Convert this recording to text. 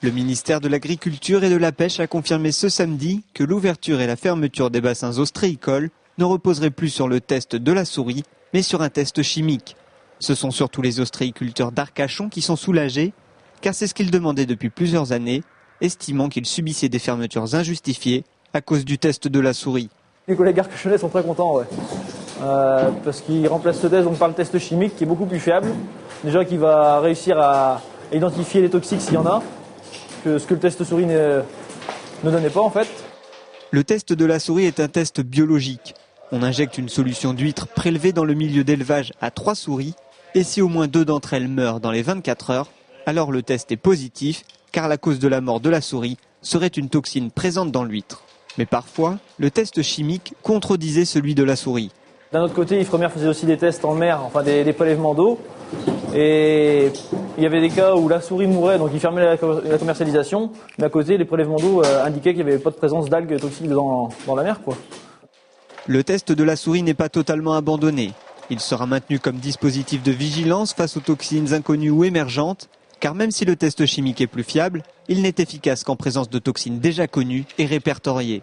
Le ministère de l'Agriculture et de la Pêche a confirmé ce samedi que l'ouverture et la fermeture des bassins ostréicoles ne reposeraient plus sur le test de la souris, mais sur un test chimique. Ce sont surtout les ostréiculteurs d'Arcachon qui sont soulagés, car c'est ce qu'ils demandaient depuis plusieurs années, estimant qu'ils subissaient des fermetures injustifiées à cause du test de la souris. Les collègues arcachonnais sont très contents, ouais. Parce qu'ils remplacent ce test donc, par le test chimique qui est beaucoup plus fiable. Déjà qui va réussir à identifier les toxiques s'il y en a, ce que le test souris ne donnait pas en fait. Le test de la souris est un test biologique. On injecte une solution d'huître prélevée dans le milieu d'élevage à 3 souris et si au moins 2 d'entre elles meurent dans les 24 heures, alors le test est positif car la cause de la mort de la souris serait une toxine présente dans l'huître. Mais parfois, le test chimique contredisait celui de la souris. D'un autre côté, Ifremer faisait aussi des tests en mer, enfin des prélèvements d'eau. Et il y avait des cas où la souris mourait, donc ils fermaient la commercialisation. Mais à côté, les prélèvements d'eau indiquaient qu'il n'y avait pas de présence d'algues toxiques dans la mer, quoi. Le test de la souris n'est pas totalement abandonné. Il sera maintenu comme dispositif de vigilance face aux toxines inconnues ou émergentes, car même si le test chimique est plus fiable, il n'est efficace qu'en présence de toxines déjà connues et répertoriées.